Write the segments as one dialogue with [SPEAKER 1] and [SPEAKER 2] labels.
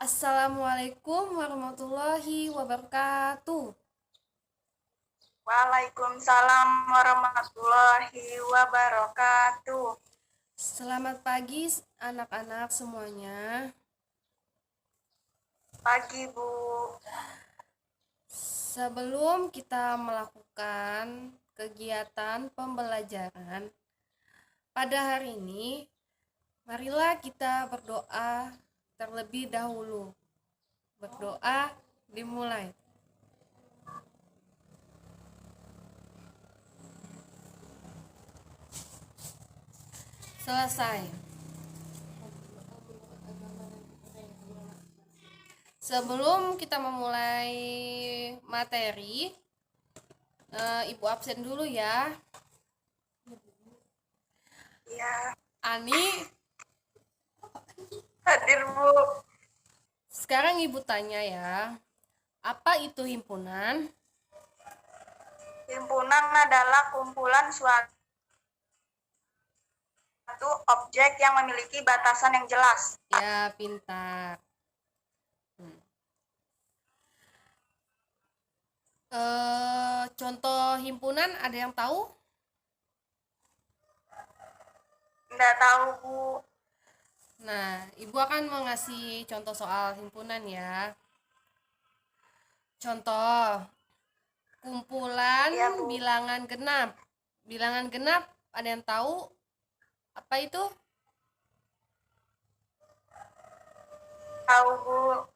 [SPEAKER 1] Assalamualaikum warahmatullahi wabarakatuh.
[SPEAKER 2] Waalaikumsalam warahmatullahi wabarakatuh.
[SPEAKER 1] Selamat pagi anak-anak semuanya.
[SPEAKER 2] Pagi, Bu.
[SPEAKER 1] Sebelum kita melakukan kegiatan pembelajaran pada hari ini, marilah kita berdoa terlebih dahulu. Berdoa dimulai. Selesai. Sebelum kita memulai materi, Ibu absen dulu ya.
[SPEAKER 2] Ya,
[SPEAKER 1] Ani,
[SPEAKER 2] hadir, Bu.
[SPEAKER 1] sekarang Ibu tanya ya, apa itu himpunan?
[SPEAKER 2] Himpunan adalah kumpulan suatu objek yang memiliki batasan yang jelas.
[SPEAKER 1] Ya, pintar. Contoh himpunan ada yang tahu?
[SPEAKER 2] Nggak tahu, Bu.
[SPEAKER 1] Nah, Ibu akan mengasih contoh soal himpunan ya. Contoh, kumpulan
[SPEAKER 2] Ya, Bu.
[SPEAKER 1] bilangan genap. Bilangan genap ada yang tahu apa itu?
[SPEAKER 2] Tahu, Bu.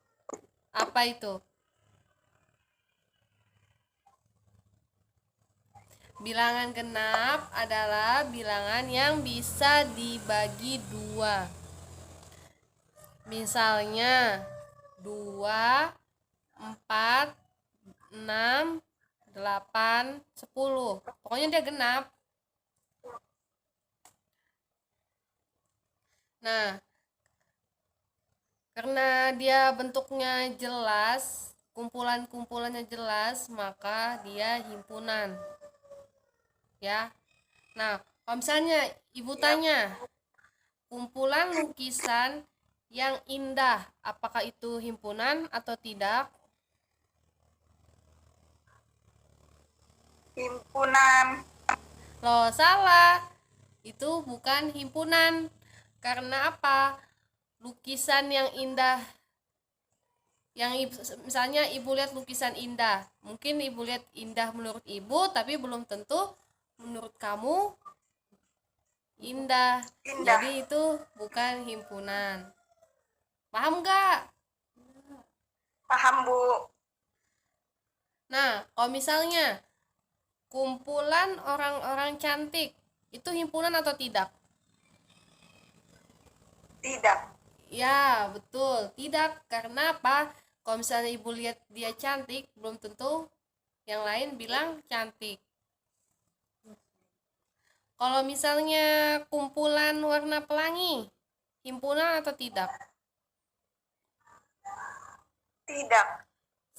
[SPEAKER 1] Apa itu? Bilangan genap adalah bilangan yang bisa dibagi dua. Misalnya 2, 4, 6, 8, 10. Pokoknya dia genap. Nah, karena dia bentuknya jelas, kumpulan-kumpulannya jelas, maka dia himpunan. Ya. Nah, kalau misalnya Ibu tanya, kumpulan lukisan yang indah, apakah itu himpunan atau tidak?
[SPEAKER 2] Himpunan.
[SPEAKER 1] Loh, salah. Itu bukan himpunan. Karena apa? Lukisan yang indah, misalnya Ibu lihat lukisan indah, mungkin Ibu lihat indah menurut Ibu, tapi belum tentu menurut kamu indah. Jadi itu bukan himpunan. Paham nggak?
[SPEAKER 2] Paham, Bu.
[SPEAKER 1] Nah, kalau misalnya kumpulan orang-orang cantik, itu himpunan atau tidak?
[SPEAKER 2] Tidak.
[SPEAKER 1] Ya, betul. Tidak. Karena apa? Kalau misalnya Ibu lihat dia cantik, belum tentu yang lain bilang cantik. Kalau misalnya kumpulan warna pelangi, himpunan atau tidak?
[SPEAKER 2] Tidak.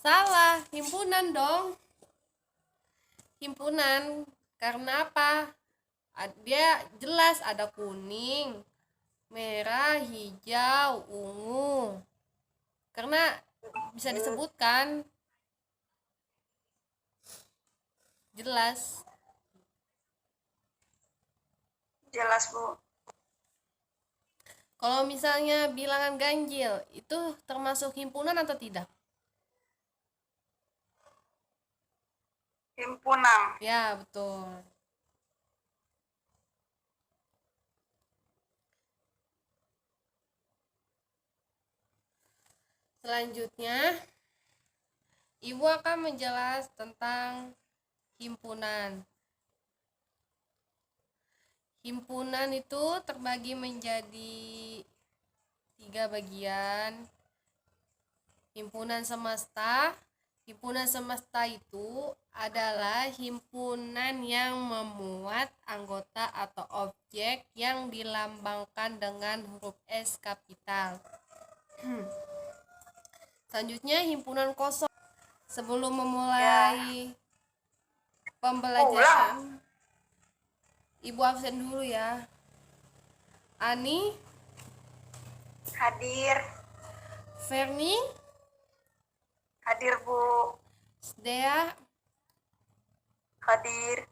[SPEAKER 1] Salah, himpunan dong. Himpunan. Karena apa? Dia jelas ada kuning, merah, hijau, ungu. Karena bisa disebutkan jelas.
[SPEAKER 2] Jelas, Bu.
[SPEAKER 1] Kalau misalnya bilangan ganjil, itu termasuk himpunan atau tidak?
[SPEAKER 2] Himpunan.
[SPEAKER 1] Ya, betul. Selanjutnya, Ibu akan menjelaskan tentang himpunan. Himpunan itu terbagi menjadi 3 bagian. Himpunan semesta. Himpunan semesta itu adalah himpunan yang memuat anggota atau objek yang dilambangkan dengan huruf S kapital. Selanjutnya himpunan kosong. Sebelum memulai pembelajaran, Ibu absen dulu ya. Ani,
[SPEAKER 2] hadir.
[SPEAKER 1] Ferni,
[SPEAKER 2] Hadir, Bu.
[SPEAKER 1] Dea.
[SPEAKER 2] Hadir.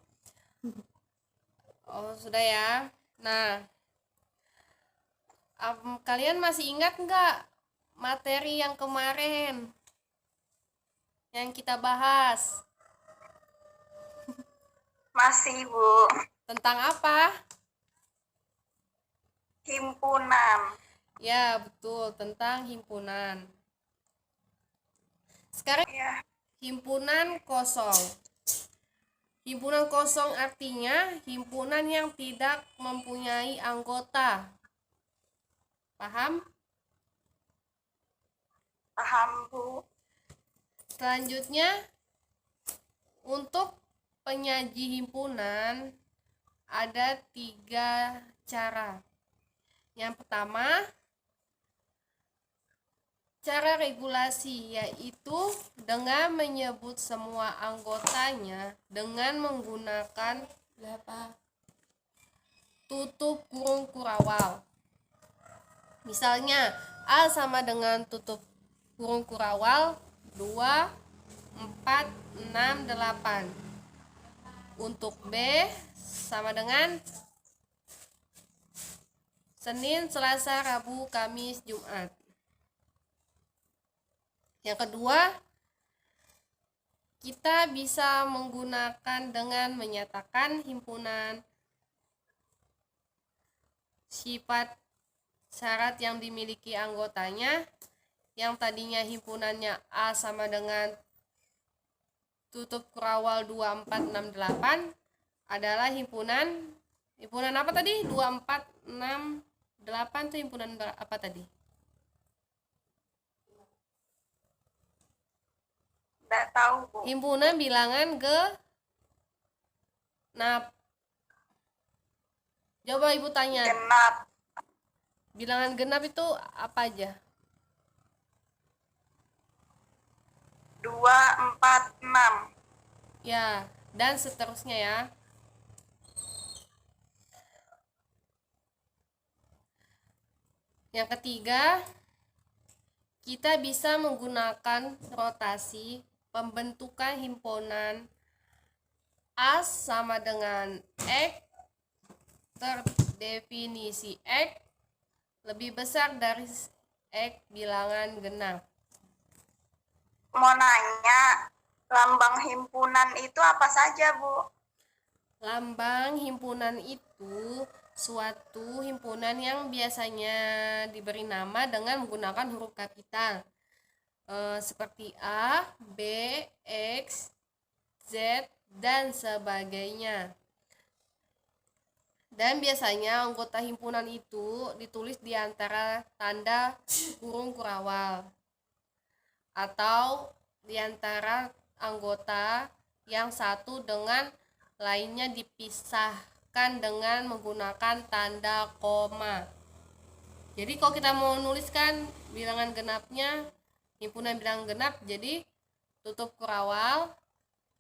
[SPEAKER 1] Oh, sudah ya. Nah, kalian masih ingat nggak materi yang kemarin yang kita bahas?
[SPEAKER 2] Masih, Bu.
[SPEAKER 1] Tentang apa?
[SPEAKER 2] Himpunan.
[SPEAKER 1] Ya, betul, tentang himpunan. Sekarang
[SPEAKER 2] Ya.
[SPEAKER 1] himpunan kosong. Himpunan kosong artinya himpunan yang tidak mempunyai anggota. Paham?
[SPEAKER 2] Paham, Bu.
[SPEAKER 1] Selanjutnya, untuk penyaji himpunan ada 3 cara. Yang pertama, cara regulasi, yaitu dengan menyebut semua anggotanya dengan menggunakan tutup kurung kurawal. Misalnya, A sama dengan tutup kurung kurawal 2, 4, 6, 8. Untuk B sama dengan Senin, Selasa, Rabu, Kamis, Jumat. Yang kedua, kita bisa menggunakan dengan menyatakan himpunan sifat syarat yang dimiliki anggotanya, yang tadinya himpunannya A sama dengan tutup kurawal 2, 4, 6, 8 adalah himpunan apa tadi? 2, 4, 6, 8 itu himpunan apa tadi?
[SPEAKER 2] Nggak tahu, Bu.
[SPEAKER 1] Himpunan bilangan genap. Coba Ibu tanya,
[SPEAKER 2] Genap.
[SPEAKER 1] bilangan genap itu apa aja?
[SPEAKER 2] 2, 4, 6.
[SPEAKER 1] Ya, dan seterusnya ya. Yang ketiga, kita bisa menggunakan rotasi pembentukan himpunan A sama dengan X terdefinisi X lebih besar dari X bilangan genap.
[SPEAKER 2] Mau nanya, lambang himpunan itu apa saja, Bu?
[SPEAKER 1] Lambang himpunan itu suatu himpunan yang biasanya diberi nama dengan menggunakan huruf kapital, seperti A, B, X, Z, dan sebagainya. Dan biasanya anggota himpunan itu ditulis di antara tanda kurung kurawal atau di antara anggota yang satu dengan lainnya dipisahkan dengan menggunakan tanda koma. Jadi kalau kita mau nuliskan bilangan genapnya, himpunan bilangan genap, jadi tutup kurawal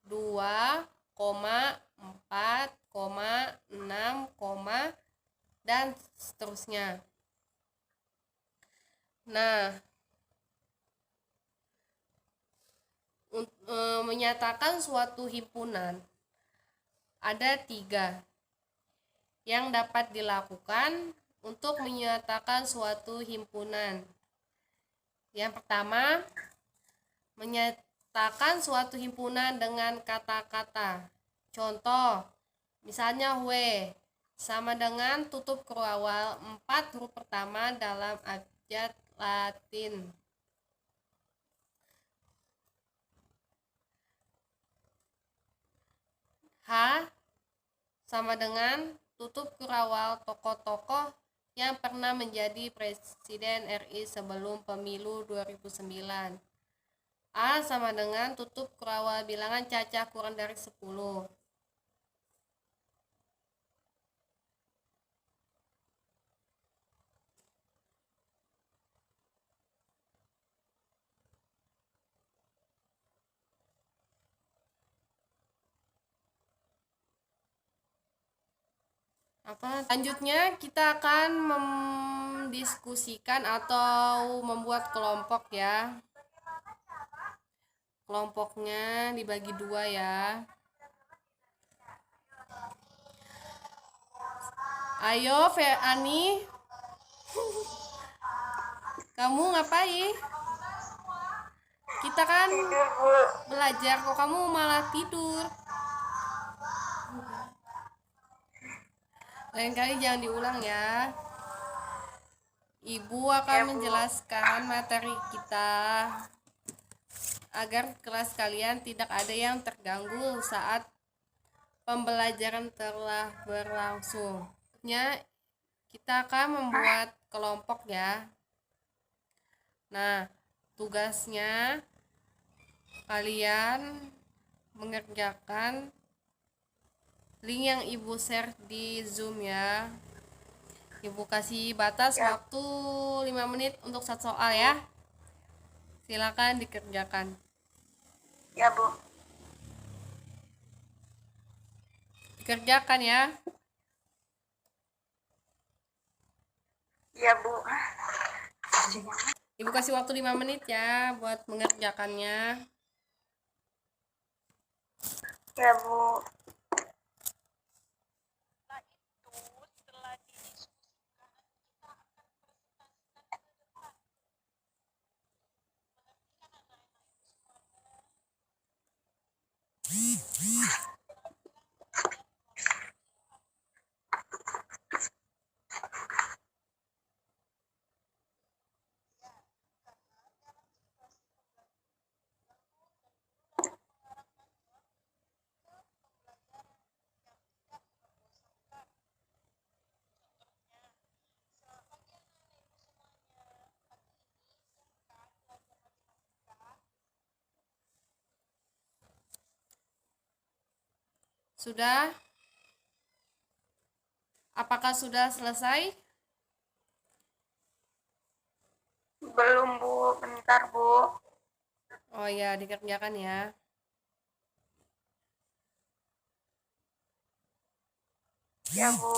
[SPEAKER 1] 2, 4, 6, dan seterusnya. Nah, menyatakan suatu himpunan ada 3 yang dapat dilakukan untuk menyatakan suatu himpunan. Yang pertama, menyatakan suatu himpunan dengan kata-kata. Contoh, misalnya W sama dengan tutup kurawal 4 huruf pertama dalam abjad Latin. H sama dengan tutup kurawal tokoh-tokoh yang pernah menjadi Presiden RI sebelum pemilu 2009. A sama dengan tutup kurawal bilangan cacah kurang dari 10. Selanjutnya kita akan mendiskusikan atau membuat kelompok ya. Kelompoknya dibagi 2 ya. Ayo Ani, kamu ngapain? Kita kan
[SPEAKER 2] Tidur, Bu.
[SPEAKER 1] belajar, kok kamu malah tidur. Lain kali jangan diulang ya. Ibu akan
[SPEAKER 2] Ya, Bu.
[SPEAKER 1] menjelaskan materi kita agar kelas kalian tidak ada yang terganggu saat pembelajaran telah berlangsung. Kita akan membuat kelompok ya. Nah, tugasnya kalian mengerjakan link yang Ibu share di Zoom ya. Ibu kasih batas
[SPEAKER 2] Ya.
[SPEAKER 1] waktu 5 menit untuk 1 soal ya. Silakan dikerjakan.
[SPEAKER 2] Ya, Bu.
[SPEAKER 1] Dikerjakan ya.
[SPEAKER 2] Ya, Bu.
[SPEAKER 1] Ibu kasih waktu 5 menit ya buat mengerjakannya.
[SPEAKER 2] Ya, Bu.
[SPEAKER 1] Sudah? Apakah sudah selesai?
[SPEAKER 2] Belum, Bu. Bentar, Bu.
[SPEAKER 1] Oh ya, dikerjakan ya.
[SPEAKER 2] Ya, Bu.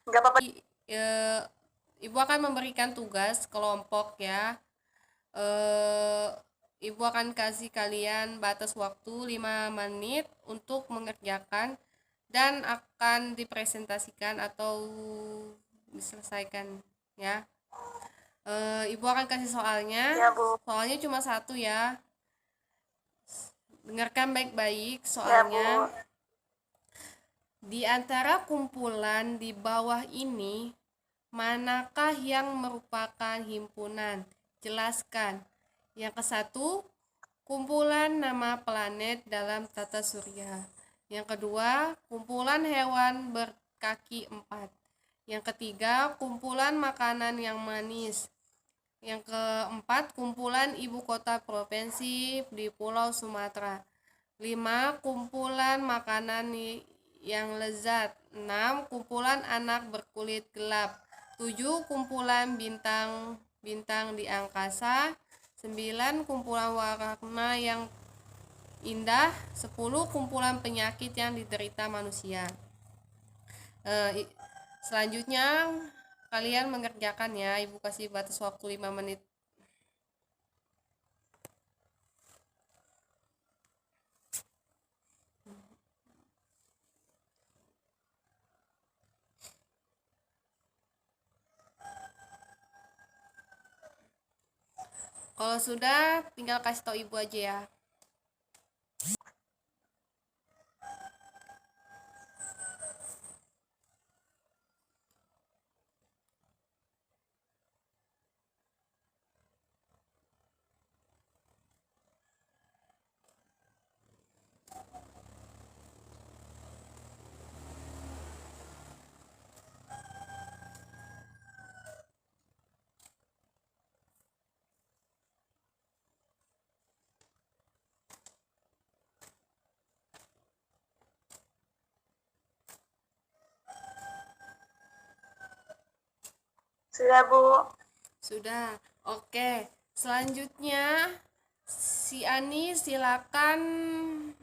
[SPEAKER 2] Nggak apa-apa.
[SPEAKER 1] Ibu akan memberikan tugas kelompok ya. Ibu akan kasih kalian batas waktu 5 menit untuk mengerjakan dan akan dipresentasikan atau diselesaikan ya. Ibu akan kasih soalnya.
[SPEAKER 2] Ya, Bu.
[SPEAKER 1] Soalnya cuma 1 ya. Dengarkan baik-baik
[SPEAKER 2] Ya, Bu.
[SPEAKER 1] soalnya. Di antara kumpulan di bawah ini, manakah yang merupakan himpunan? Jelaskan. Yang ke-1, kumpulan nama planet dalam tata surya. Yang kedua, kumpulan hewan berkaki 4. Yang ketiga, kumpulan makanan yang manis. Yang keempat, kumpulan ibu kota provinsi di Pulau Sumatera. 5, kumpulan makanan yang lezat. 6, kumpulan anak berkulit gelap. 7, kumpulan bintang di angkasa. 9, kumpulan warna yang indah. 10, kumpulan penyakit yang diderita manusia. Selanjutnya kalian mengerjakan ya. Ibu kasih batas waktu 5 menit. Kalau sudah, tinggal kasih tahu ibu aja ya.
[SPEAKER 2] Sudah, Bu.
[SPEAKER 1] Sudah. Oke. Selanjutnya Si Ani silakan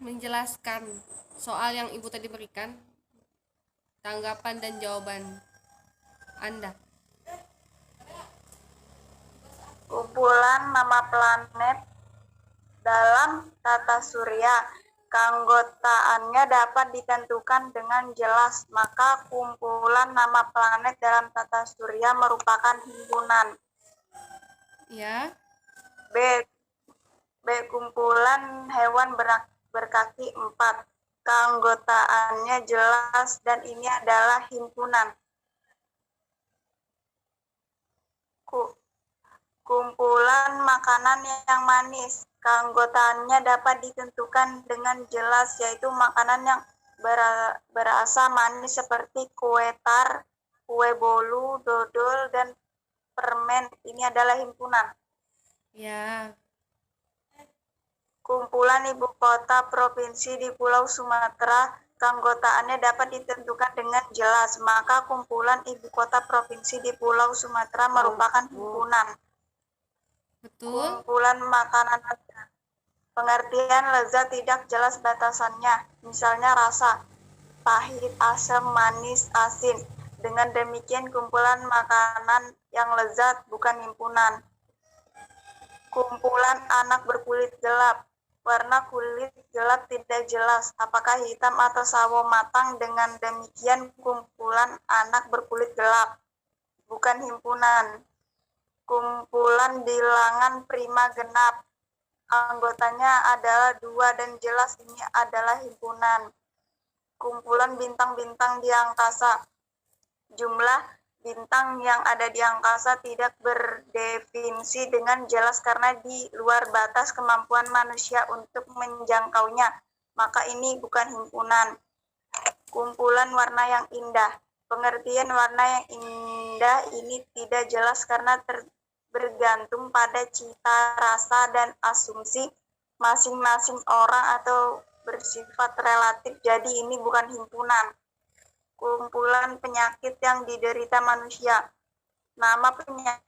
[SPEAKER 1] menjelaskan soal yang Ibu tadi berikan, tanggapan dan jawaban Anda.
[SPEAKER 2] Kumpulan nama planet dalam tata surya, keanggotaannya dapat ditentukan dengan jelas, maka kumpulan nama planet dalam tata surya merupakan himpunan.
[SPEAKER 1] Ya.
[SPEAKER 2] B. Kumpulan hewan berkaki 4. Keanggotaannya jelas dan ini adalah himpunan. Kumpulan makanan yang manis. Keanggotaannya dapat ditentukan dengan jelas, yaitu makanan yang berasa manis seperti kue tar, kue bolu, dodol, dan permen. Ini adalah himpunan.
[SPEAKER 1] Ya.
[SPEAKER 2] Kumpulan ibu kota provinsi di Pulau Sumatera, keanggotaannya dapat ditentukan dengan jelas, maka kumpulan ibu kota provinsi di Pulau Sumatera merupakan himpunan.
[SPEAKER 1] Betul.
[SPEAKER 2] Kumpulan makanan lezat. Pengertian lezat tidak jelas batasannya, misalnya rasa, pahit, asam, manis, asin. Dengan demikian kumpulan makanan yang lezat bukan himpunan. Kumpulan anak berkulit gelap. Warna kulit gelap tidak jelas, apakah hitam atau sawo matang. Dengan demikian kumpulan anak berkulit gelap bukan himpunan. Kumpulan bilangan prima genap, anggotanya adalah 2 dan jelas ini adalah himpunan. Kumpulan bintang-bintang di angkasa, jumlah bintang yang ada di angkasa tidak berdefinisi dengan jelas karena di luar batas kemampuan manusia untuk menjangkaunya, maka ini bukan himpunan. Kumpulan warna yang indah. Pengertian warna yang indah ini tidak jelas karena bergantung pada cita rasa dan asumsi masing-masing orang atau bersifat relatif, jadi ini bukan himpunan. Kumpulan penyakit yang diderita manusia. Nama penyakit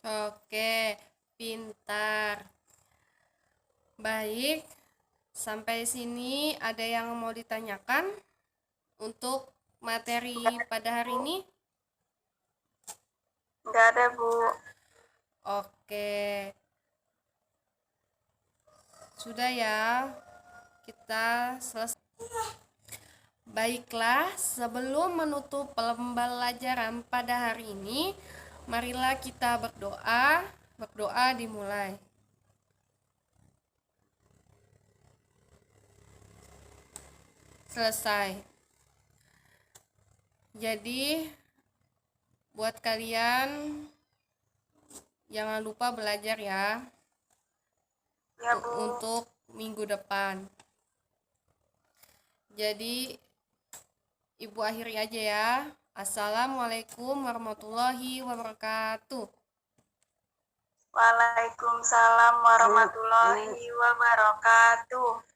[SPEAKER 1] Oke, pintar. Baik, sampai sini ada yang mau ditanyakan untuk materi pada hari ini?
[SPEAKER 2] Enggak ada, Bu.
[SPEAKER 1] Oke. Sudah ya, kita selesai. Baiklah, sebelum menutup pembelajaran pada hari ini, marilah kita berdoa. Berdoa dimulai. Selesai. Jadi, buat kalian jangan lupa belajar ya.
[SPEAKER 2] Ya, Bu.
[SPEAKER 1] Untuk minggu depan. Jadi Ibu akhiri aja ya. Assalamualaikum warahmatullahi wabarakatuh.
[SPEAKER 2] Waalaikumsalam warahmatullahi wabarakatuh.